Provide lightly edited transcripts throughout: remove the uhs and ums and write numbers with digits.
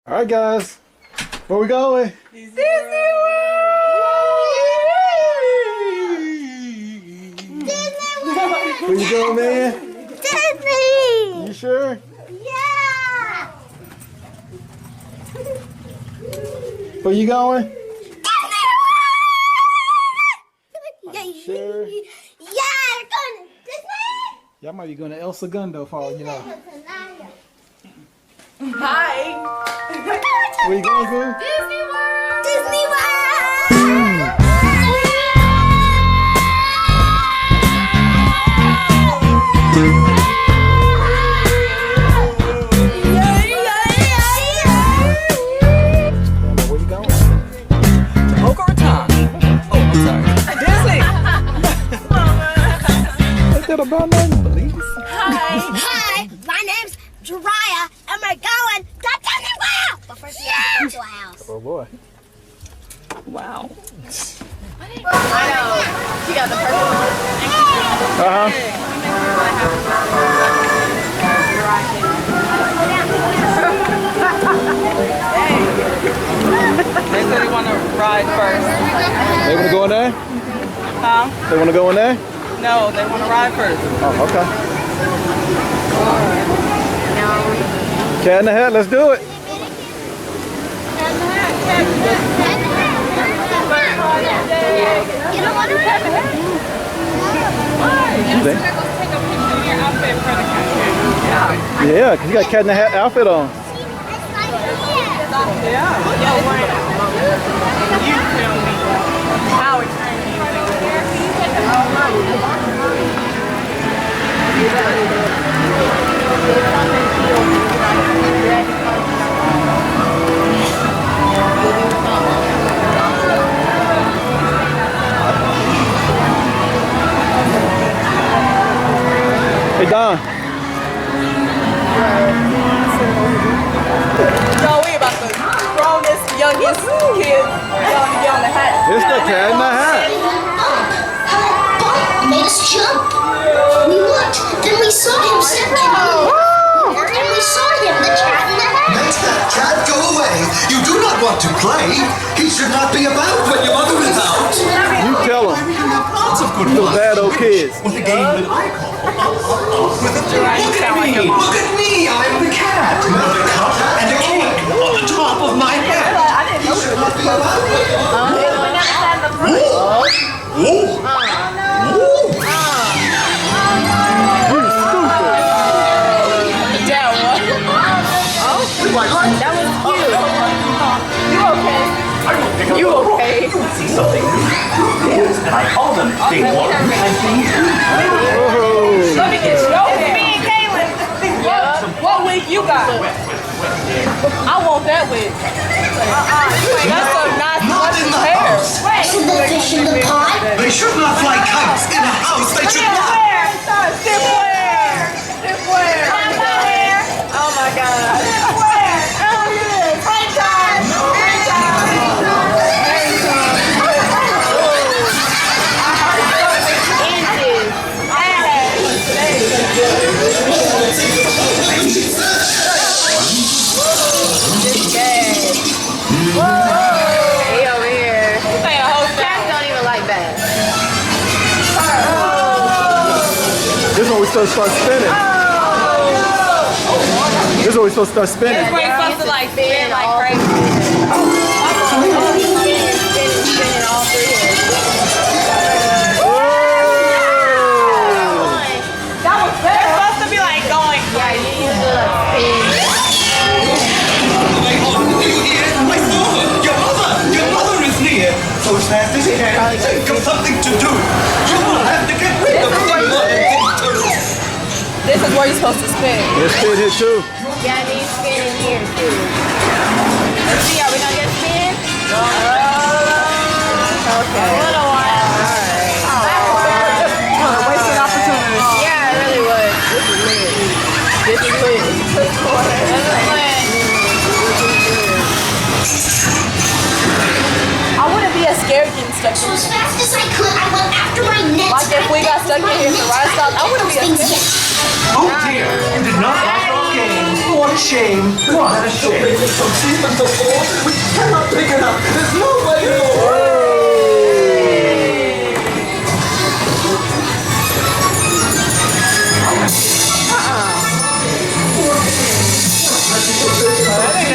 All right, guys, where we going? Disney World! Where you going, man? Disney! You sure? Yeah! Where you going? Disney World! Are you sure? Yeah, you're going to Disney? Y'all might be going to El Segundo for all you know. Hi. Where you going, Boo? Disney World! Disney World! Where you going? Boca Raton. Oh, I'm sorry. Disney. Ain't that about nothing, please? Hi, my name's Jariah, and we're going to Disney World! But first, we have to go to a house. Oh boy. Wow. I know. She got the purple one. They said they want to ride first. They want to go in there? Huh? They want to go in there? No, they want to ride first. Oh, okay. Cat in the Hat, let's do it. You don't want to have it? You think? Yeah, because you got Cat in the Hat outfit on. You tell me how extreme you Hey, Don. No, we about the grownest, youngest kids be on the hat. It's the Cat in the Hat. Made us jump. We looked, then we saw him second. Then we saw him, the cat in the hat. Let that cat go away. You do not want to play. He should not be about when your mother is out. You tell them. Lots of good Those fun. bad old kids. With a game that I call. With a look at me. Look at me. I'm the cat. With a cup and a cake on the top of my head. He should not be about That was cute. You okay? You okay? See something new. Yes, and I call them thing one and thing two. Let me get your head. Me and Kaylin. What wig you got? I want that wig. That's some nice Not in the hair. house. Isn't the fish in the pot? They should not fly kites in a house. They should not. Stiff wear. Stiff wear. Oh my God. This is when we start spinning. This is when we supposed to start spinning. We're supposed to like spin like crazy. Spinning all three. That was better. It's supposed to be like going. Yeah, you need to like spin. I saw her. Your mother is near. So as fast as you can, think of something to do. You will have to get rid of the mother. This is where you're supposed to spin. Let's spin here too. Yeah, they spin in here too. Let's see, are we gonna get spin? Okay. A little while. Alright. Wasted opportunity. Yeah, it really was. This is lit. This is lit. This is lit. I wouldn't be as scared getting stuck So in as fast as I could, I went after my nets. Like if we got stuck in here at the right stop, I wouldn't be as scared. Oh dear, you did not like our game. What shame? What a shame. We cannot pick it up. There's no way in the world.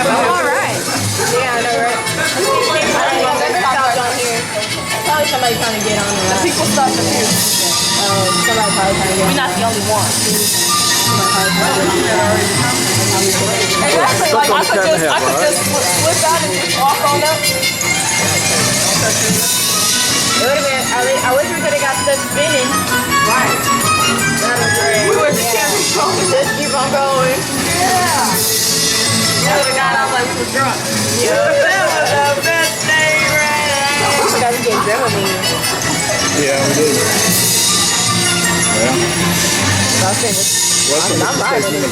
Alright. Yeah, I know, right? Probably somebody trying to get on the people stop the view. Somebody probably trying to get on. We're not the only one. Exactly, like I could just flip out and just walk on up. It would have been, I wish we could have got stuff spinning. Right. That was great. We were just just keep on going. Yeah. We would have got out like we were drunk. Yeah. That was the best day, right? I forgot to get Dramamine. Yeah, we did. Yeah. I'm riding it.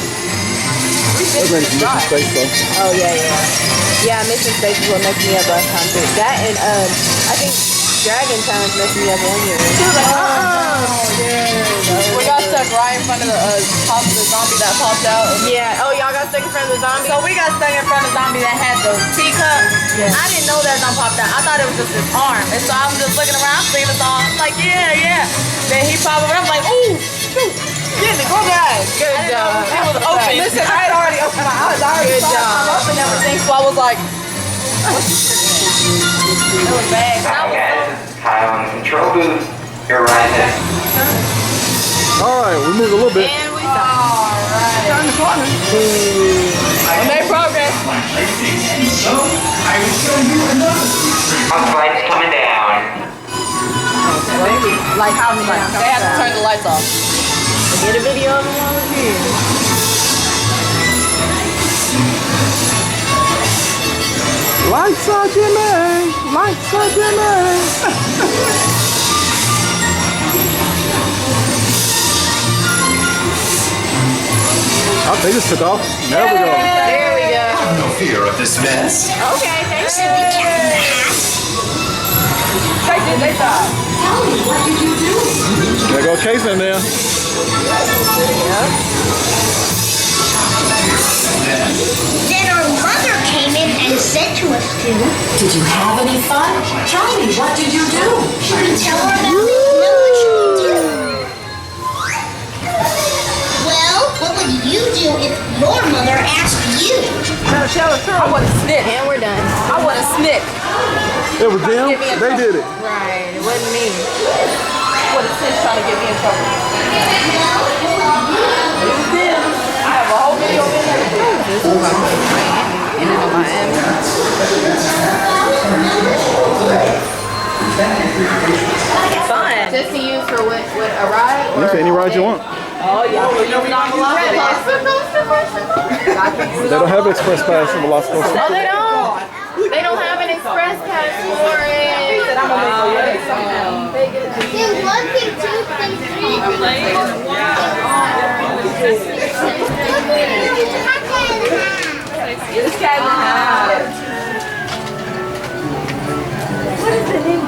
Mission Space though. Oh yeah. Yeah, Mission Space is what messed me up last time too. That and I think Dragon Challenge messed me up one year. She was like, we got stuck right in front of the top of the zombie that popped out. Yeah. Oh, y'all got stuck in front of the zombie? So we got stuck in front of the zombie that had the teacup. Yeah. I didn't know that zombie popped out. I thought it was just his arm. And so I'm just looking around, seeing us all. I'm like, yeah. Then he popped up and I'm like, ooh, shoot. Get it, go guys. Good job. It was open. Listen, I had already opened my eyes. I already saw it open and everything. So I was like, it was bad. Alright guys, this is Kyle on the control booth. You're right there. Alright, we moved a little bit. And we alright. Turn the corner. We made progress. So, I will show you another. Lights coming down. Like how they had to turn the lights off. Get a video of them over here. Lights are Jimmy! Lights are Jimmy! Oh, they just took off. There we go. There we go. No fear of this mess. Okay, thank you. They thought. Tell me, what did you do? There go Case in there. Then our mother came in and said to us to. Did you have any fun? Tell me, what did you do? Should we tell her about it? No, what should we do? Well, what would you do if your mother asked you? Tell us, I want to snip. And we're done. I want to snip. It was them. They did it. Right, it wasn't me. What a snitch trying to get me in trouble. It was them. I have a whole video in there. This is Miami. Fun. Just to use for what a ride? You can any ride you want. Oh, yeah. They don't have express pass in Velocicoaster. Oh, they don't. They don't have an express pass for it. Then 1, 2, 3. It's cat in the house. What is the name?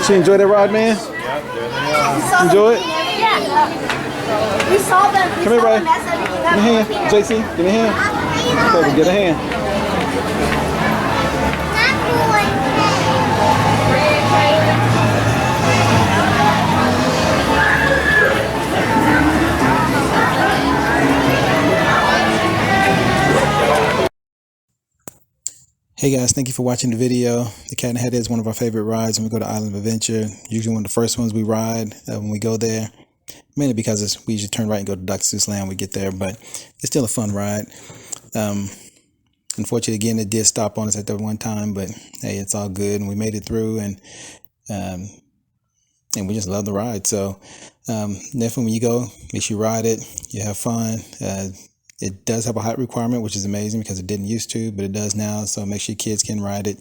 She enjoyed that ride, man? Enjoy it? Yeah. We saw them. Come here, Ray. Give me a hand. JC, give me a hand. Okay, get a hand. Hey guys, thank you for watching the video. The Cat in the Hat is one of our favorite rides when we go to Island of Adventure. Usually one of the first ones we ride when we go there. Mainly because we usually turn right and go to Dr. Seuss Land when we get there, but it's still a fun ride. Unfortunately, again, it did stop on us at that one time, but hey, it's all good, and we made it through, and we just love the ride. So definitely when you go, make sure you ride it, you have fun. It does have a height requirement, which is amazing because it didn't used to, but it does now. So make sure your kids can ride it.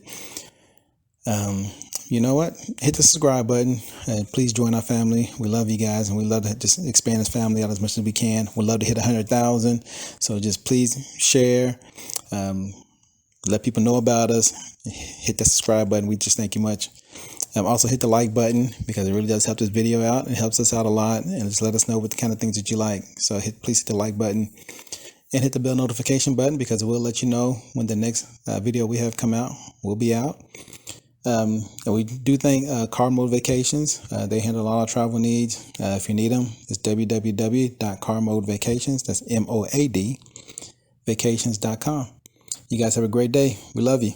You know what? Hit the subscribe button and please join our family. We love you guys, and we love to just expand this family out as much as we can. We'd love to hit 100,000. So just please share, let people know about us. Hit the subscribe button. We just thank you much. Also hit the like button because it really does help this video out. It helps us out a lot, and just let us know what the kind of things that you like. So please hit the like button and hit the bell notification button because it will let you know when the next video we have come out will be out. And we do thank Car Mode Vacations. They handle all our travel needs. If you need them, it's www.carmodevacations. That's MOAD vacations.com. You guys have a great day. We love you.